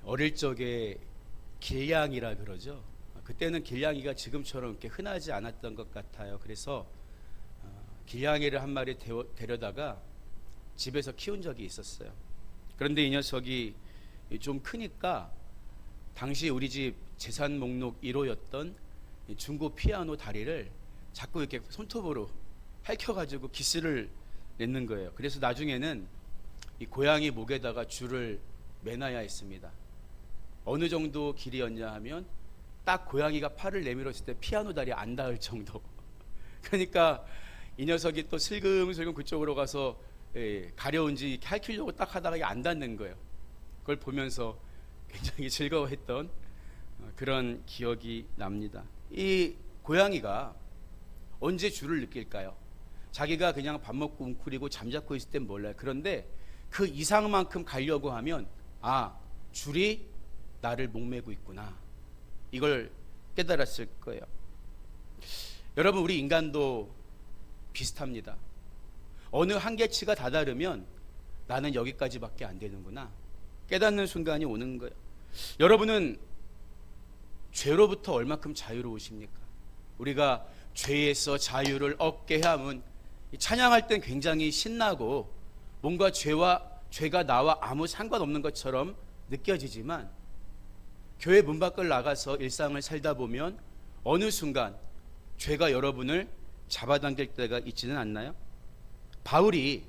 어릴 적에 길냥이라 그러죠. 그때는 길냥이가 지금처럼 이렇게 흔하지 않았던 것 같아요. 그래서 길냥이를 한 마리 데려다가 집에서 키운 적이 있었어요. 그런데 이 녀석이 좀 크니까 당시 우리 집 재산 목록 1호였던 중고 피아노 다리를 자꾸 이렇게 손톱으로 핥혀가지고 기스를 냈는 거예요. 그래서 나중에는 이 고양이 목에다가 줄을 매놔야 했습니다. 어느 정도 길이였냐 하면 딱 고양이가 팔을 내밀었을 때 피아노 다리 안 닿을 정도. 그러니까 이 녀석이 또 슬금슬금 그쪽으로 가서 가려운지 핥히려고 딱 하다가 이게 안 닿는 거예요. 그걸 보면서 굉장히 즐거워했던 그런 기억이 납니다. 이 고양이가 언제 줄을 느낄까요? 자기가 그냥 밥 먹고 웅크리고 잠자코 있을 땐 몰라요. 그런데 그 이상만큼 가려고 하면 줄이 나를 목매고 있구나, 이걸 깨달았을 거예요. 여러분, 우리 인간도 비슷합니다. 어느 한계치가 다다르면 나는 여기까지밖에 안 되는구나 깨닫는 순간이 오는 거예요. 여러분은 죄로부터 얼마큼 자유로우십니까? 우리가 죄에서 자유를 얻게 함은 찬양할 땐 굉장히 신나고 뭔가 죄가 나와 아무 상관없는 것처럼 느껴지지만 교회 문 밖을 나가서 일상을 살다 보면 어느 순간 죄가 여러분을 잡아당길 때가 있지는 않나요? 바울이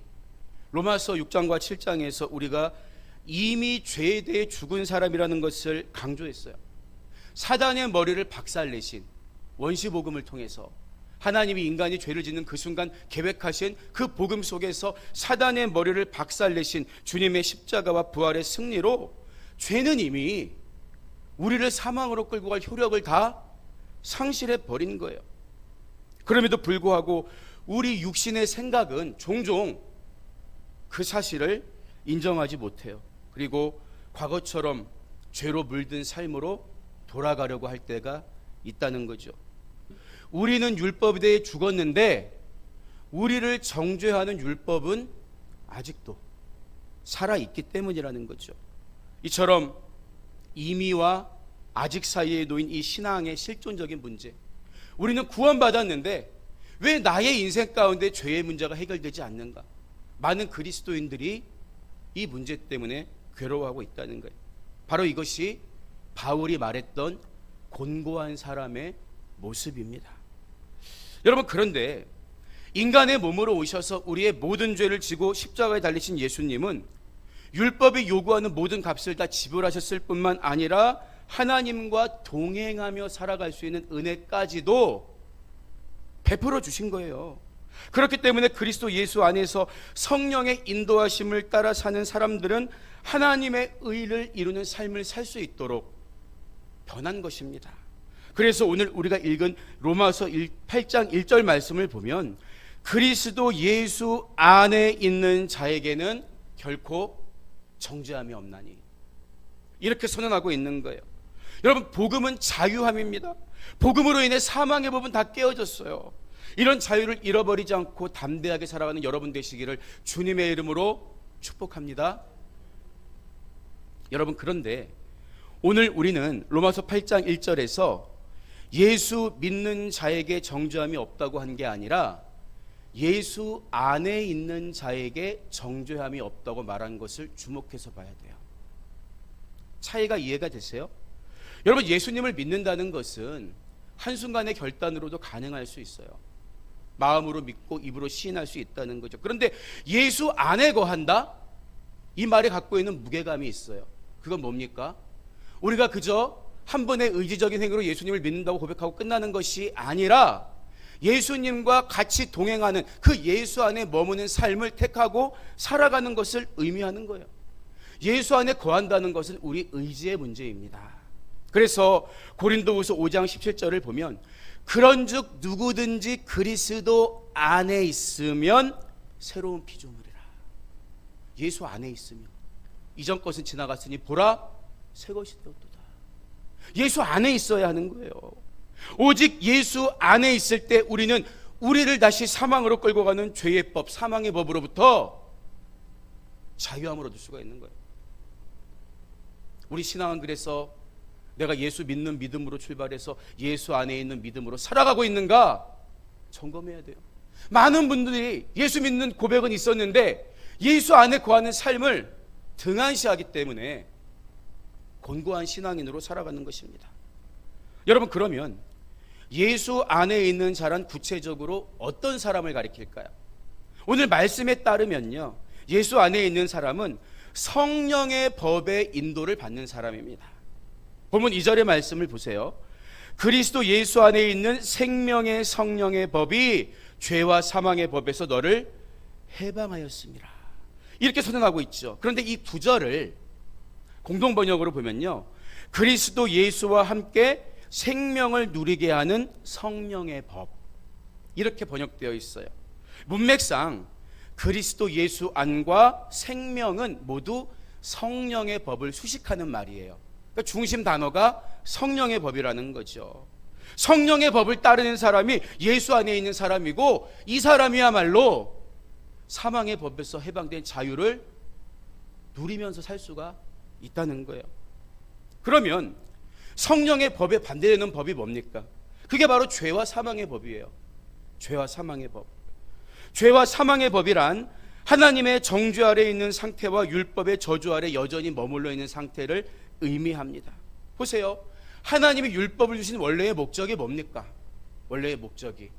로마서 6장과 7장에서 우리가 이미 죄에 대해 죽은 사람이라는 것을 강조했어요. 사단의 머리를 박살내신 원시복음을 통해서 하나님이 인간이 죄를 짓는 그 순간 계획하신 그 복음 속에서 사단의 머리를 박살내신 주님의 십자가와 부활의 승리로 죄는 이미 우리를 사망으로 끌고 갈 효력을 다 상실해 버린 거예요. 그럼에도 불구하고 우리 육신의 생각은 종종 그 사실을 인정하지 못해요. 그리고 과거처럼 죄로 물든 삶으로 돌아가려고 할 때가 있다는 거죠. 우리는 율법에 대해 죽었는데 우리를 정죄하는 율법은 아직도 살아있기 때문이라는 거죠. 이처럼 이미와 아직 사이에 놓인 이 신앙의 실존적인 문제, 우리는 구원받았는데 왜 나의 인생 가운데 죄의 문제가 해결되지 않는가? 많은 그리스도인들이 이 문제 때문에 괴로워하고 있다는 거예요. 바로 이것이 바울이 말했던 곤고한 사람의 모습입니다. 여러분, 그런데 인간의 몸으로 오셔서 우리의 모든 죄를 지고 십자가에 달리신 예수님은 율법이 요구하는 모든 값을 다 지불하셨을 뿐만 아니라 하나님과 동행하며 살아갈 수 있는 은혜까지도 베풀어 주신 거예요. 그렇기 때문에 그리스도 예수 안에서 성령의 인도하심을 따라 사는 사람들은 하나님의 의를 이루는 삶을 살 수 있도록 변한 것입니다. 그래서 오늘 우리가 읽은 로마서 8장 1절 말씀을 보면 그리스도 예수 안에 있는 자에게는 결코 정죄함이 없나니, 이렇게 선언하고 있는 거예요. 여러분, 복음은 자유함입니다. 복음으로 인해 사망의 법은 다 깨어졌어요. 이런 자유를 잃어버리지 않고 담대하게 살아가는 여러분 되시기를 주님의 이름으로 축복합니다. 여러분, 그런데 오늘 우리는 로마서 8장 1절에서 예수 믿는 자에게 정죄함이 없다고 한 게 아니라 예수 안에 있는 자에게 정죄함이 없다고 말한 것을 주목해서 봐야 돼요. 차이가 이해가 되세요? 여러분, 예수님을 믿는다는 것은 한순간의 결단으로도 가능할 수 있어요. 마음으로 믿고 입으로 시인할 수 있다는 거죠. 그런데 예수 안에 거한다? 이 말이 갖고 있는 무게감이 있어요. 그건 뭡니까? 우리가 그저 한 번의 의지적인 행위로 예수님을 믿는다고 고백하고 끝나는 것이 아니라 예수님과 같이 동행하는 그 예수 안에 머무는 삶을 택하고 살아가는 것을 의미하는 거예요. 예수 안에 거한다는 것은 우리 의지의 문제입니다. 그래서 고린도후서 5장 17절을 보면 그런즉 누구든지 그리스도 안에 있으면 새로운 피조물이라. 예수 안에 있으면 이전 것은 지나갔으니 보라 새 것이 되었도다. 예수 안에 있어야 하는 거예요. 오직 예수 안에 있을 때 우리는 우리를 다시 사망으로 끌고 가는 죄의 법, 사망의 법으로부터 자유함을 얻을 수가 있는 거예요. 우리 신앙은 그래서 내가 예수 믿는 믿음으로 출발해서 예수 안에 있는 믿음으로 살아가고 있는가 점검해야 돼요. 많은 분들이 예수 믿는 고백은 있었는데 예수 안에 거하는 삶을 등한시하기 때문에 곤고한 신앙인으로 살아가는 것입니다. 여러분, 그러면 예수 안에 있는 자란 구체적으로 어떤 사람을 가리킬까요? 오늘 말씀에 따르면요, 예수 안에 있는 사람은 성령의 법의 인도를 받는 사람입니다. 본문 2절의 말씀을 보세요. 그리스도 예수 안에 있는 생명의 성령의 법이 죄와 사망의 법에서 너를 해방하였습니다. 이렇게 선언하고 있죠. 그런데 이 9절을 공동번역으로 보면요, 그리스도 예수와 함께 생명을 누리게 하는 성령의 법, 이렇게 번역되어 있어요. 문맥상 그리스도 예수 안과 생명은 모두 성령의 법을 수식하는 말이에요. 그러니까 중심 단어가 성령의 법이라는 거죠. 성령의 법을 따르는 사람이 예수 안에 있는 사람이고, 이 사람이야말로 사망의 법에서 해방된 자유를 누리면서 살 수가 있다는 거예요. 그러면 성령의 법에 반대되는 법이 뭡니까? 그게 바로 죄와 사망의 법이에요. 죄와 사망의 법. 죄와 사망의 법이란 하나님의 정죄 아래 있는 상태와 율법의 저주 아래 여전히 머물러 있는 상태를 의미합니다. 보세요. 하나님이 율법을 주신 원래의 목적이 뭡니까? 원래의 목적이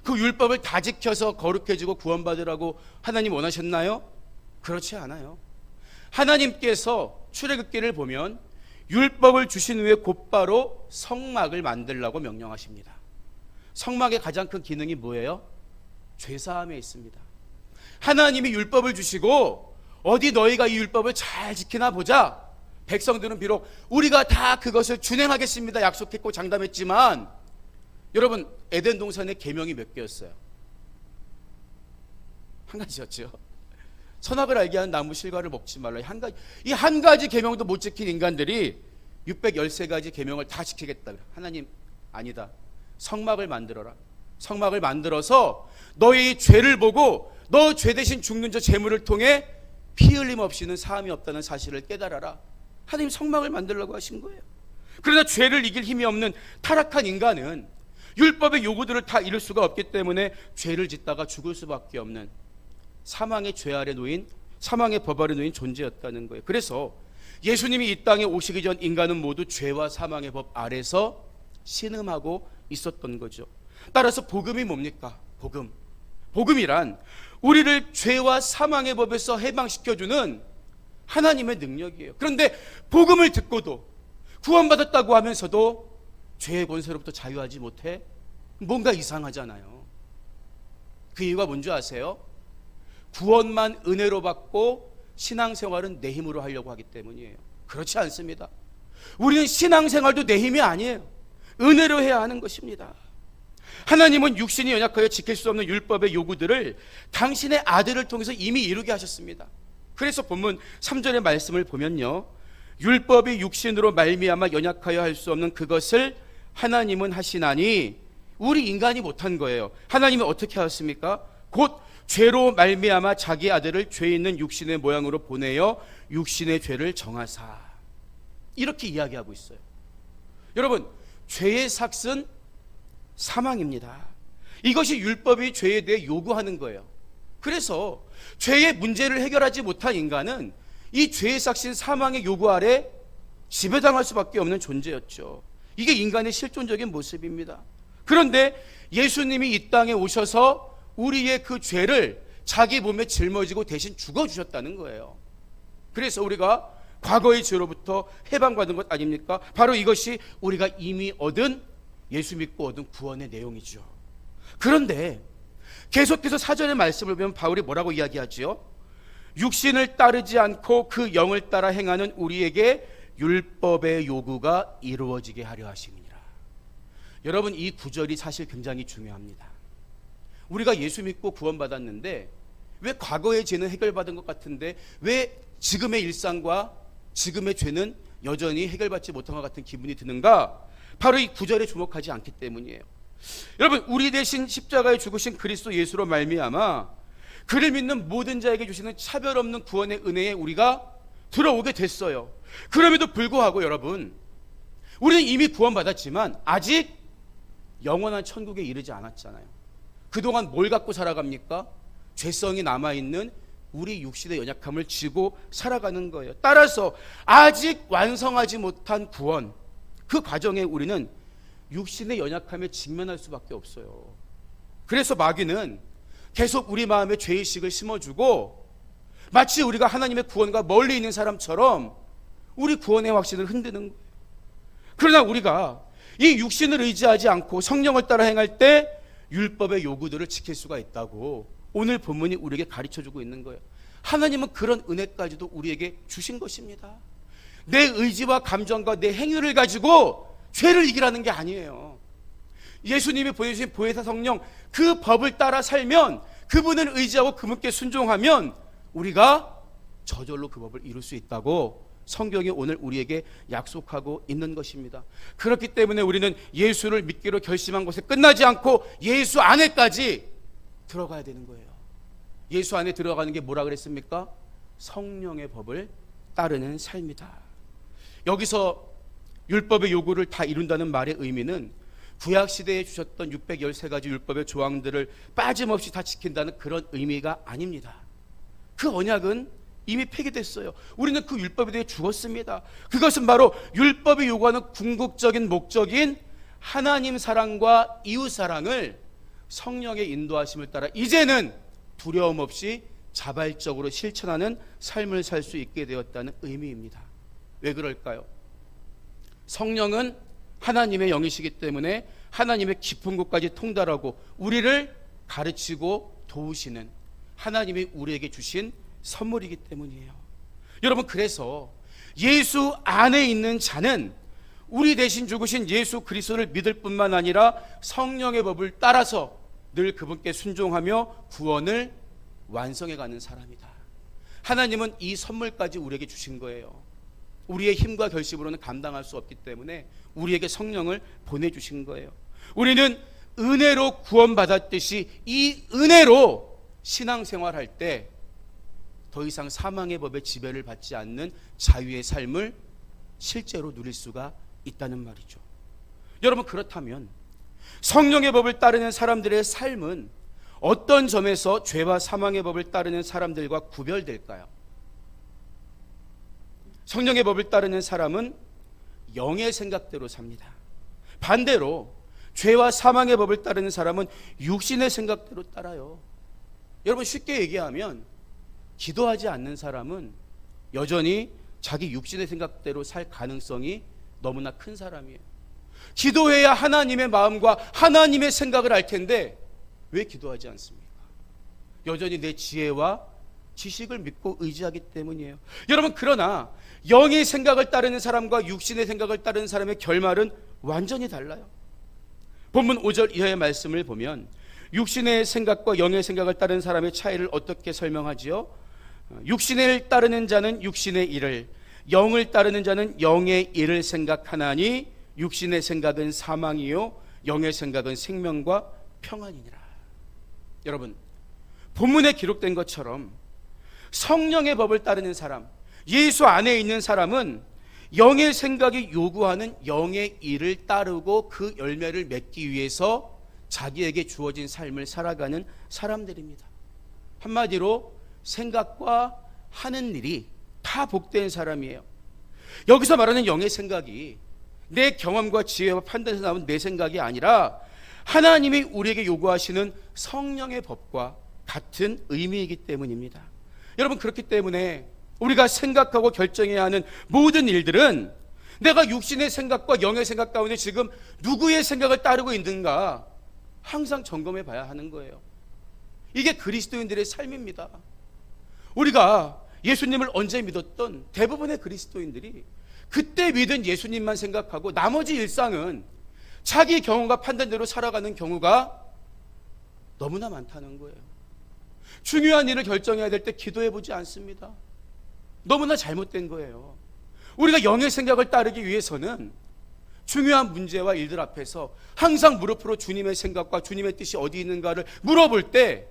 그 율법을 다 지켜서 거룩해지고 구원받으라고 하나님 원하셨나요? 그렇지 않아요. 하나님께서 출애굽기를 보면 율법을 주신 후에 곧바로 성막을 만들라고 명령하십니다. 성막의 가장 큰 기능이 뭐예요? 죄사함에 있습니다. 하나님이 율법을 주시고 어디 너희가 이 율법을 잘 지키나 보자. 백성들은 비록 우리가 다 그것을 준행하겠습니다 약속했고 장담했지만, 여러분, 에덴 동산의 계명이 몇 개였어요? 한 가지였죠. 선악을 알게 하는 나무 실과를 먹지 말라. 이 한 가지 계명도 못 지킨 인간들이 613가지 계명을 다 지키겠다. 하나님, 아니다. 성막을 만들어라. 성막을 만들어서 너의 죄를 보고 너 죄 대신 죽는 저 제물을 통해 피 흘림 없이는 사함이 없다는 사실을 깨달아라. 하나님 성막을 만들려고 하신 거예요. 그러나 죄를 이길 힘이 없는 타락한 인간은 율법의 요구들을 다 이룰 수가 없기 때문에 죄를 짓다가 죽을 수밖에 없는 사망의 죄 아래 놓인, 사망의 법 아래 놓인 존재였다는 거예요. 그래서 예수님이 이 땅에 오시기 전 인간은 모두 죄와 사망의 법 아래서 신음하고 있었던 거죠. 따라서 복음이 뭡니까? 복음이란 우리를 죄와 사망의 법에서 해방시켜주는 하나님의 능력이에요. 그런데 복음을 듣고도 구원받았다고 하면서도 죄의 권세로부터 자유하지 못해? 뭔가 이상하잖아요. 그 이유가 뭔지 아세요? 구원만 은혜로 받고 신앙생활은 내 힘으로 하려고 하기 때문이에요. 그렇지 않습니다. 우리는 신앙생활도 내 힘이 아니에요. 은혜로 해야 하는 것입니다. 하나님은 육신이 연약하여 지킬 수 없는 율법의 요구들을 당신의 아들을 통해서 이미 이루게 하셨습니다. 그래서 본문 3절의 말씀을 보면요, 율법이 육신으로 말미암아 연약하여 할 수 없는 그것을 하나님은 하시나니, 우리 인간이 못한 거예요. 하나님이 어떻게 하셨습니까? 곧 죄로 말미암아 자기 아들을 죄 있는 육신의 모양으로 보내어 육신의 죄를 정하사, 이렇게 이야기하고 있어요. 여러분, 죄의 삭은 사망입니다. 이것이 율법이 죄에 대해 요구하는 거예요. 그래서 죄의 문제를 해결하지 못한 인간은 이 죄의 삭신 사망의 요구 아래 지배당할 수밖에 없는 존재였죠. 이게 인간의 실존적인 모습입니다. 그런데 예수님이 이 땅에 오셔서 우리의 그 죄를 자기 몸에 짊어지고 대신 죽어주셨다는 거예요. 그래서 우리가 과거의 죄로부터 해방받은 것 아닙니까? 바로 이것이 우리가 이미 얻은, 예수 믿고 얻은 구원의 내용이죠. 그런데 계속해서 사전의 말씀을 보면 바울이 뭐라고 이야기하지요? 육신을 따르지 않고 그 영을 따라 행하는 우리에게 율법의 요구가 이루어지게 하려 하심이니라. 여러분, 이 구절이 사실 굉장히 중요합니다. 우리가 예수 믿고 구원받았는데 왜 과거의 죄는 해결받은 것 같은데 왜 지금의 일상과 지금의 죄는 여전히 해결받지 못한 것 같은 기분이 드는가? 바로 이 구절에 주목하지 않기 때문이에요. 여러분, 우리 대신 십자가에 죽으신 그리스도 예수로 말미암아 그를 믿는 모든 자에게 주시는 차별 없는 구원의 은혜에 우리가 들어오게 됐어요. 그럼에도 불구하고 여러분, 우리는 이미 구원받았지만 아직 영원한 천국에 이르지 않았잖아요. 그동안 뭘 갖고 살아갑니까? 죄성이 남아있는 우리 육신의 연약함을 지고 살아가는 거예요. 따라서 아직 완성하지 못한 구원, 그 과정에 우리는 육신의 연약함에 직면할 수밖에 없어요. 그래서 마귀는 계속 우리 마음에 죄의식을 심어주고 마치 우리가 하나님의 구원과 멀리 있는 사람처럼 우리 구원의 확신을 흔드는 거예요. 그러나 우리가 이 육신을 의지하지 않고 성령을 따라 행할 때 율법의 요구들을 지킬 수가 있다고 오늘 본문이 우리에게 가르쳐주고 있는 거예요. 하나님은 그런 은혜까지도 우리에게 주신 것입니다. 내 의지와 감정과 내 행위를 가지고 죄를 이기라는 게 아니에요. 예수님이 보내주신 보혜사 성령, 그 법을 따라 살면, 그분을 의지하고 그분께 순종하면 우리가 저절로 그 법을 이룰 수 있다고 성경이 오늘 우리에게 약속하고 있는 것입니다. 그렇기 때문에 우리는 예수를 믿기로 결심한 것에 끝나지 않고 예수 안에까지 들어가야 되는 거예요. 예수 안에 들어가는 게 뭐라 그랬습니까? 성령의 법을 따르는 삶이다. 여기서 율법의 요구를 다 이룬다는 말의 의미는 구약시대에 주셨던 613가지 율법의 조항들을 빠짐없이 다 지킨다는 그런 의미가 아닙니다. 그 언약은 이미 폐기됐어요. 우리는 그 율법에 대해 죽었습니다. 그것은 바로 율법이 요구하는 궁극적인 목적인 하나님 사랑과 이웃 사랑을 성령의 인도하심을 따라 이제는 두려움 없이 자발적으로 실천하는 삶을 살 수 있게 되었다는 의미입니다. 왜 그럴까요? 성령은 하나님의 영이시기 때문에 하나님의 깊은 곳까지 통달하고 우리를 가르치고 도우시는 하나님이 우리에게 주신 선물이기 때문이에요. 여러분, 그래서 예수 안에 있는 자는 우리 대신 죽으신 예수 그리스도를 믿을 뿐만 아니라 성령의 법을 따라서 늘 그분께 순종하며 구원을 완성해가는 사람이다. 하나님은 이 선물까지 우리에게 주신 거예요. 우리의 힘과 결심으로는 감당할 수 없기 때문에 우리에게 성령을 보내주신 거예요. 우리는 은혜로 구원받았듯이 이 은혜로 신앙생활할 때 더 이상 사망의 법의 지배를 받지 않는 자유의 삶을 실제로 누릴 수가 있다는 말이죠. 여러분, 그렇다면 성령의 법을 따르는 사람들의 삶은 어떤 점에서 죄와 사망의 법을 따르는 사람들과 구별될까요? 성령의 법을 따르는 사람은 영의 생각대로 삽니다. 반대로 죄와 사망의 법을 따르는 사람은 육신의 생각대로 따라요. 여러분, 쉽게 얘기하면 기도하지 않는 사람은 여전히 자기 육신의 생각대로 살 가능성이 너무나 큰 사람이에요. 기도해야 하나님의 마음과 하나님의 생각을 알 텐데 왜 기도하지 않습니까? 여전히 내 지혜와 지식을 믿고 의지하기 때문이에요. 여러분, 그러나 영의 생각을 따르는 사람과 육신의 생각을 따르는 사람의 결말은 완전히 달라요. 본문 5절 이하의 말씀을 보면 육신의 생각과 영의 생각을 따르는 사람의 차이를 어떻게 설명하지요? 육신을 따르는 자는 육신의 일을, 영을 따르는 자는 영의 일을 생각하나니 육신의 생각은 사망이요 영의 생각은 생명과 평안이니라. 여러분, 본문에 기록된 것처럼 성령의 법을 따르는 사람, 예수 안에 있는 사람은 영의 생각이 요구하는 영의 일을 따르고 그 열매를 맺기 위해서 자기에게 주어진 삶을 살아가는 사람들입니다. 한마디로 생각과 하는 일이 다 복된 사람이에요. 여기서 말하는 영의 생각이 내 경험과 지혜와 판단에서 나온 내 생각이 아니라 하나님이 우리에게 요구하시는 성령의 법과 같은 의미이기 때문입니다. 여러분, 그렇기 때문에 우리가 생각하고 결정해야 하는 모든 일들은 내가 육신의 생각과 영의 생각 가운데 지금 누구의 생각을 따르고 있는가 항상 점검해 봐야 하는 거예요. 이게 그리스도인들의 삶입니다. 우리가 예수님을 언제 믿었던 대부분의 그리스도인들이 그때 믿은 예수님만 생각하고 나머지 일상은 자기 경험과 판단대로 살아가는 경우가 너무나 많다는 거예요. 중요한 일을 결정해야 될 때 기도해 보지 않습니다. 너무나 잘못된 거예요. 우리가 영의 생각을 따르기 위해서는 중요한 문제와 일들 앞에서 항상 무릎으로 주님의 생각과 주님의 뜻이 어디 있는가를 물어볼 때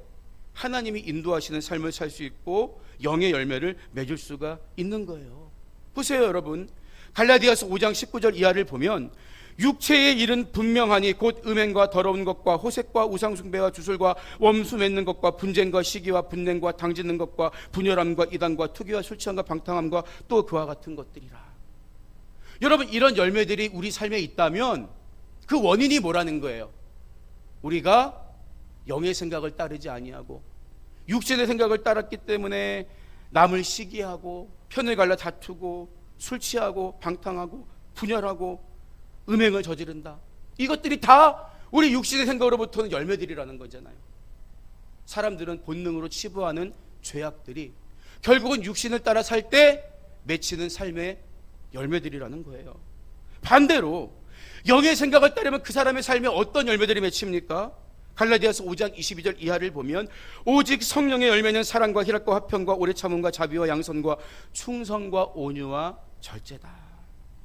하나님이 인도하시는 삶을 살 수 있고 영의 열매를 맺을 수가 있는 거예요. 보세요, 여러분. 갈라디아서 5장 19절 이하를 보면 육체의 일은 분명하니 곧 음행과 더러운 것과 호색과 우상숭배와 주술과 원수 맺는 것과 분쟁과 시기와 분냉과 당짓는 것과 분열함과 이단과 투기와 술취함과 방탕함과 또 그와 같은 것들이라. 여러분, 이런 열매들이 우리 삶에 있다면 그 원인이 뭐라는 거예요? 우리가 영의 생각을 따르지 아니하고 육신의 생각을 따랐기 때문에 남을 시기하고 편을 갈라 다투고 술 취하고 방탕하고 분열하고 음행을 저지른다. 이것들이 다 우리 육신의 생각으로부터는 열매들이라는 거잖아요. 사람들은 본능으로 치부하는 죄악들이 결국은 육신을 따라 살 때 맺히는 삶의 열매들이라는 거예요. 반대로 영의 생각을 따르면 그 사람의 삶에 어떤 열매들이 맺힙니까? 갈라디아서 5장 22절 이하를 보면 오직 성령의 열매는 사랑과 희락과 화평과 오래 참음과 자비와 양선과 충성과 온유와 절제다.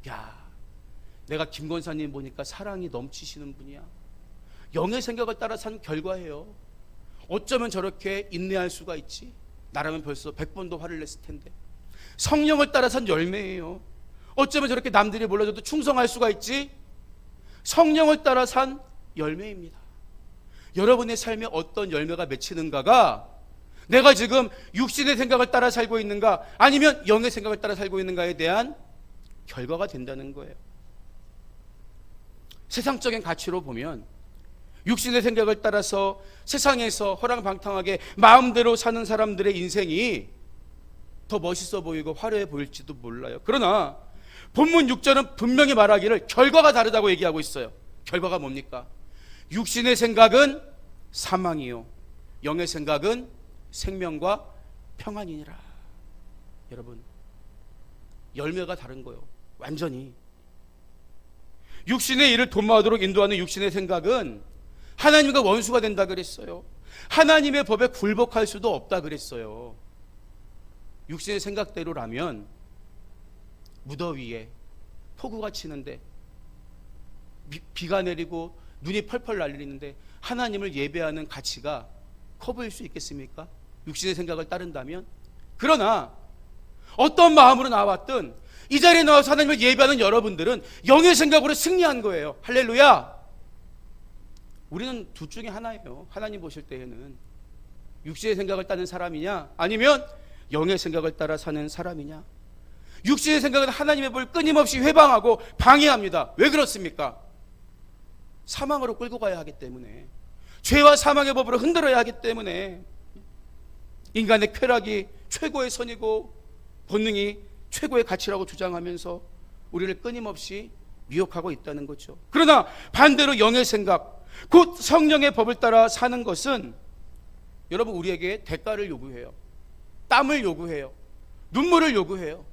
야, 내가 김 권사님 보니까 사랑이 넘치시는 분이야. 영의 생각을 따라 산 결과예요. 어쩌면 저렇게 인내할 수가 있지? 나라면 벌써 100번도 화를 냈을 텐데. 성령을 따라 산 열매예요. 어쩌면 저렇게 남들이 몰라줘도 충성할 수가 있지? 성령을 따라 산 열매입니다. 여러분의 삶에 어떤 열매가 맺히는가가 내가 지금 육신의 생각을 따라 살고 있는가 아니면 영의 생각을 따라 살고 있는가에 대한 결과가 된다는 거예요. 세상적인 가치로 보면 육신의 생각을 따라서 세상에서 허랑방탕하게 마음대로 사는 사람들의 인생이 더 멋있어 보이고 화려해 보일지도 몰라요. 그러나 본문 6절은 분명히 말하기를 결과가 다르다고 얘기하고 있어요. 결과가 뭡니까? 육신의 생각은 사망이요 영의 생각은 생명과 평안이니라. 여러분, 열매가 다른 거예요. 완전히. 육신의 일을 도모하도록 인도하는 육신의 생각은 하나님과 원수가 된다 그랬어요. 하나님의 법에 굴복할 수도 없다 그랬어요. 육신의 생각대로라면 무더위에 폭우가 치는데 비가 내리고 눈이 펄펄 날리는데 하나님을 예배하는 가치가 커 보일 수 있겠습니까? 육신의 생각을 따른다면. 그러나 어떤 마음으로 나왔든 이 자리에 나와서 하나님을 예배하는 여러분들은 영의 생각으로 승리한 거예요. 할렐루야. 우리는 둘 중에 하나예요. 하나님 보실 때에는 육신의 생각을 따는 사람이냐 아니면 영의 생각을 따라 사는 사람이냐. 육신의 생각은 하나님의 법을 끊임없이 회방하고 방해합니다. 왜 그렇습니까? 사망으로 끌고 가야 하기 때문에, 죄와 사망의 법으로 흔들어야 하기 때문에. 인간의 쾌락이 최고의 선이고 본능이 최고의 가치라고 주장하면서 우리를 끊임없이 미혹하고 있다는 거죠. 그러나 반대로 영의 생각, 곧 성령의 법을 따라 사는 것은 여러분 우리에게 대가를 요구해요. 땀을 요구해요. 눈물을 요구해요.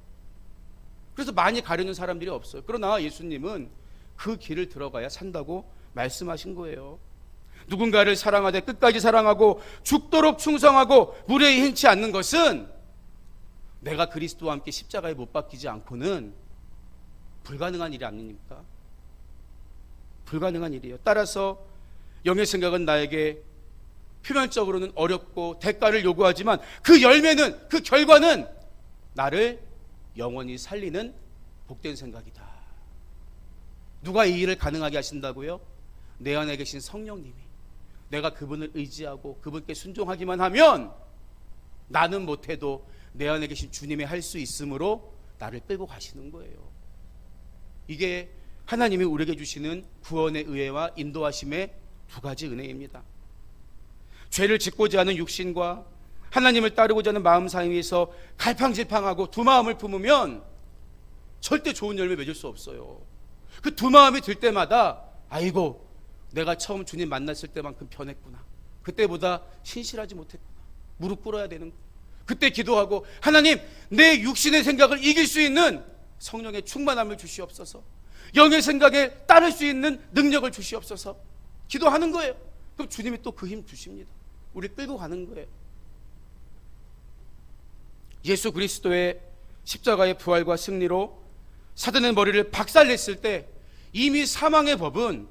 그래서 많이 가려는 사람들이 없어요. 그러나 예수님은 그 길을 들어가야 산다고 말씀하신 거예요. 누군가를 사랑하되 끝까지 사랑하고 죽도록 충성하고 무례히 행치 않는 것은 내가 그리스도와 함께 십자가에 못 박히지 않고는 불가능한 일이 아닙니까? 불가능한 일이에요. 따라서 영의 생각은 나에게 표면적으로는 어렵고 대가를 요구하지만 그 열매는, 그 결과는 나를 영원히 살리는 복된 생각이다. 누가 이 일을 가능하게 하신다고요? 내 안에 계신 성령님이. 내가 그분을 의지하고 그분께 순종하기만 하면 나는 못해도 내 안에 계신 주님이 할 수 있으므로 나를 끌고 가시는 거예요. 이게 하나님이 우리에게 주시는 구원의 은혜와 인도하심의 두 가지 은혜입니다. 죄를 짓고자 하는 육신과 하나님을 따르고자 하는 마음 사이에서 갈팡질팡하고 두 마음을 품으면 절대 좋은 열매 맺을 수 없어요. 그 두 마음이 들 때마다 아이고 내가 처음 주님 만났을 때만큼 변했구나. 그때보다 신실하지 못했구나. 무릎 꿇어야 되는 거예요. 그때 기도하고 하나님 내 육신의 생각을 이길 수 있는 성령의 충만함을 주시옵소서. 영의 생각에 따를 수 있는 능력을 주시옵소서. 기도하는 거예요. 그럼 주님이 또 그 힘 주십니다. 우리 끌고 가는 거예요. 예수 그리스도의 십자가의 부활과 승리로 사단의 머리를 박살냈을 때 이미 사망의 법은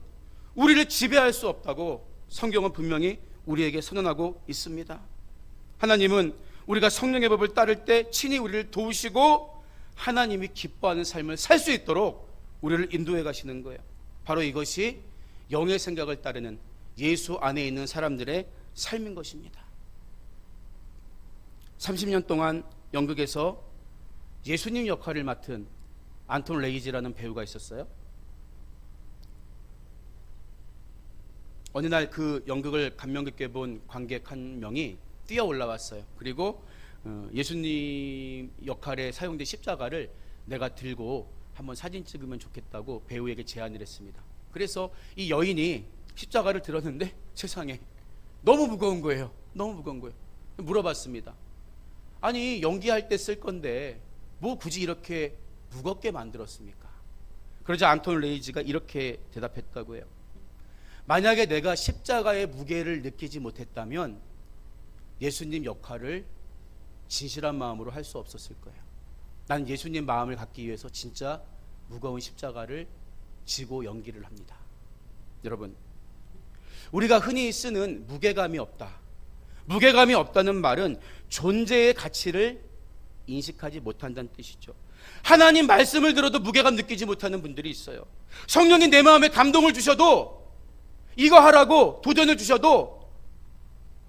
우리를 지배할 수 없다고 성경은 분명히 우리에게 선언하고 있습니다. 하나님은 우리가 성령의 법을 따를 때 친히 우리를 도우시고 하나님이 기뻐하는 삶을 살 수 있도록 우리를 인도해 가시는 거예요. 바로 이것이 영의 생각을 따르는 예수 안에 있는 사람들의 삶인 것입니다. 30년 동안 연극에서 예수님 역할을 맡은 안톤 레이지라는 배우가 있었어요. 어느 날 그 연극을 감명 깊게 본 관객 한 명이 뛰어 올라왔어요. 그리고 예수님 역할에 사용된 십자가를 내가 들고 한번 사진 찍으면 좋겠다고 배우에게 제안을 했습니다. 그래서 이 여인이 십자가를 들었는데 세상에 너무 무거운 거예요. 너무 무거운 거예요. 물어봤습니다. 아니, 연기할 때 쓸 건데 뭐 굳이 이렇게 무겁게 만들었습니까? 그러자 안톤 레이지가 이렇게 대답했다고 해요. 만약에 내가 십자가의 무게를 느끼지 못했다면 예수님 역할을 진실한 마음으로 할 수 없었을 거예요. 난 예수님 마음을 갖기 위해서 진짜 무거운 십자가를 지고 연기를 합니다. 여러분, 우리가 흔히 쓰는 무게감이 없다. 무게감이 없다는 말은 존재의 가치를 인식하지 못한다는 뜻이죠. 하나님 말씀을 들어도 무게감 느끼지 못하는 분들이 있어요. 성령이 내 마음에 감동을 주셔도, 이거 하라고 도전을 주셔도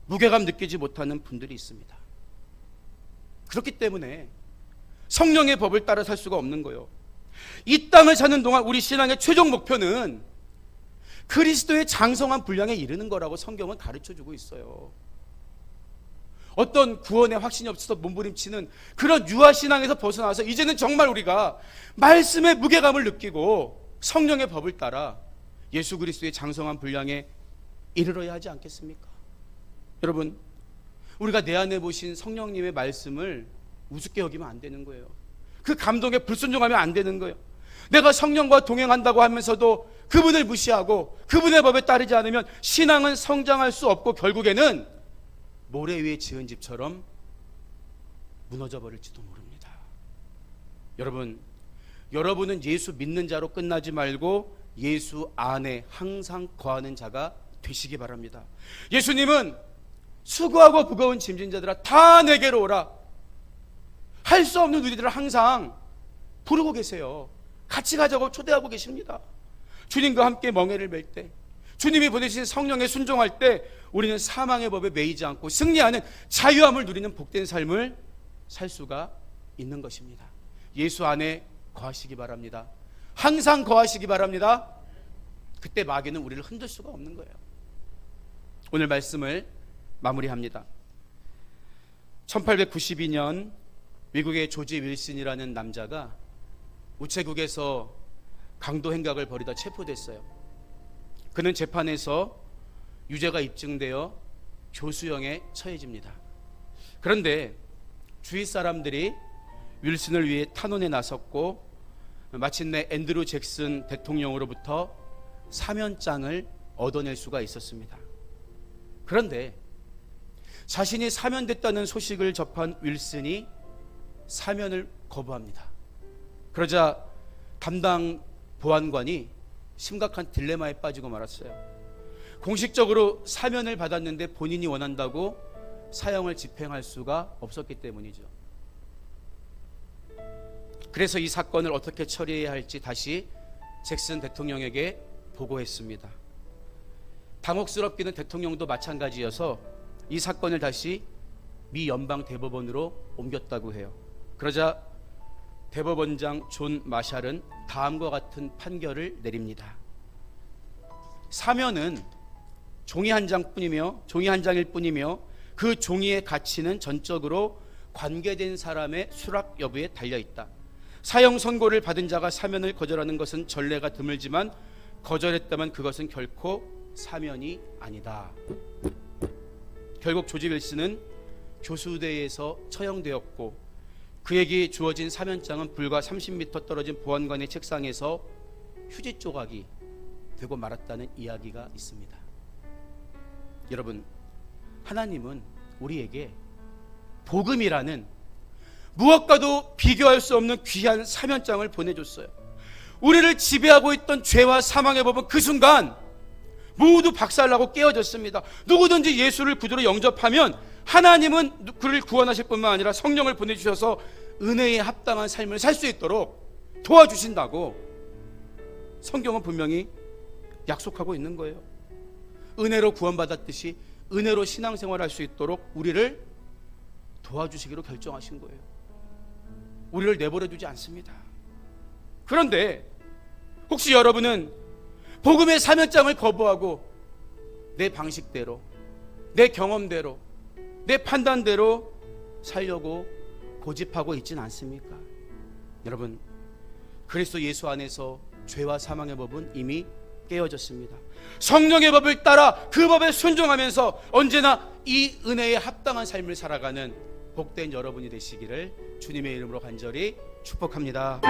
무게감 느끼지 못하는 분들이 있습니다. 그렇기 때문에 성령의 법을 따라 살 수가 없는 거예요. 이 땅을 사는 동안 우리 신앙의 최종 목표는 그리스도의 장성한 분량에 이르는 거라고 성경은 가르쳐주고 있어요. 어떤 구원의 확신이 없어서 몸부림치는 그런 유아신앙에서 벗어나서 이제는 정말 우리가 말씀의 무게감을 느끼고 성령의 법을 따라 예수 그리스도의 장성한 분량에 이르러야 하지 않겠습니까? 여러분, 우리가 내 안에 보신 성령님의 말씀을 우습게 여기면 안 되는 거예요. 그 감동에 불순종하면 안 되는 거예요. 내가 성령과 동행한다고 하면서도 그분을 무시하고 그분의 법에 따르지 않으면 신앙은 성장할 수 없고 결국에는 모래 위에 지은 집처럼 무너져 버릴지도 모릅니다. 여러분은 예수 믿는 자로 끝나지 말고 예수 안에 항상 거하는 자가 되시기 바랍니다. 예수님은 수고하고 무거운 짐진 자들아 다 내게로 오라. 할 수 없는 우리들을 항상 부르고 계세요. 같이 가자고 초대하고 계십니다. 주님과 함께 멍에를 맬 때, 주님이 보내신 성령에 순종할 때 우리는 사망의 법에 매이지 않고 승리하는 자유함을 누리는 복된 삶을 살 수가 있는 것입니다. 예수 안에 거하시기 바랍니다. 항상 거하시기 바랍니다. 그때 마귀는 우리를 흔들 수가 없는 거예요. 오늘 말씀을 마무리합니다. 1892년 미국의 조지 윌슨이라는 남자가 우체국에서 강도 행각을 벌이다 체포됐어요. 그는 재판에서 유죄가 입증되어 교수형에 처해집니다. 그런데 주위 사람들이 윌슨을 위해 탄원에 나섰고 마침내 앤드루 잭슨 대통령으로부터 사면장을 얻어낼 수가 있었습니다. 그런데 자신이 사면됐다는 소식을 접한 윌슨이 사면을 거부합니다. 그러자 담당 보안관이 심각한 딜레마에 빠지고 말았어요. 공식적으로 사면을 받았는데 본인이 원한다고 사형을 집행할 수가 없었기 때문이죠. 그래서 이 사건을 어떻게 처리해야 할지 다시 잭슨 대통령에게 보고했습니다. 당혹스럽기는 대통령도 마찬가지여서 이 사건을 다시 미 연방 대법원으로 옮겼다고 해요. 그러자 대법원장 존 마샬은 다음과 같은 판결을 내립니다. 사면은 종이 한 장일 뿐이며 그 종이의 가치는 전적으로 관계된 사람의 수락 여부에 달려 있다. 사형 선고를 받은 자가 사면을 거절하는 것은 전례가 드물지만 거절했다면 그것은 결코 사면이 아니다. 결국 조지 윌슨은 교수대에서 처형되었고 그에게 주어진 사면장은 불과 30m 떨어진 보안관의 책상에서 휴지 조각이 되고 말았다는 이야기가 있습니다. 여러분, 하나님은 우리에게 복음이라는 무엇과도 비교할 수 없는 귀한 사면장을 보내줬어요. 우리를 지배하고 있던 죄와 사망의 법은 그 순간 모두 박살나고 깨어졌습니다. 누구든지 예수를 구주로 영접하면 하나님은 그를 구원하실 뿐만 아니라 성령을 보내주셔서 은혜에 합당한 삶을 살 수 있도록 도와주신다고 성경은 분명히 약속하고 있는 거예요. 은혜로 구원받았듯이 은혜로 신앙생활할 수 있도록 우리를 도와주시기로 결정하신 거예요. 우리를 내버려 두지 않습니다. 그런데 혹시 여러분은 복음의 사면장을 거부하고 내 방식대로, 내 경험대로, 내 판단대로 살려고 고집하고 있지는 않습니까? 여러분, 그리스도 예수 안에서 죄와 사망의 법은 이미 깨어졌습니다. 성령의 법을 따라 그 법에 순종하면서 언제나 이 은혜에 합당한 삶을 살아가는 복된 여러분이 되시기를 주님의 이름으로 간절히 축복합니다.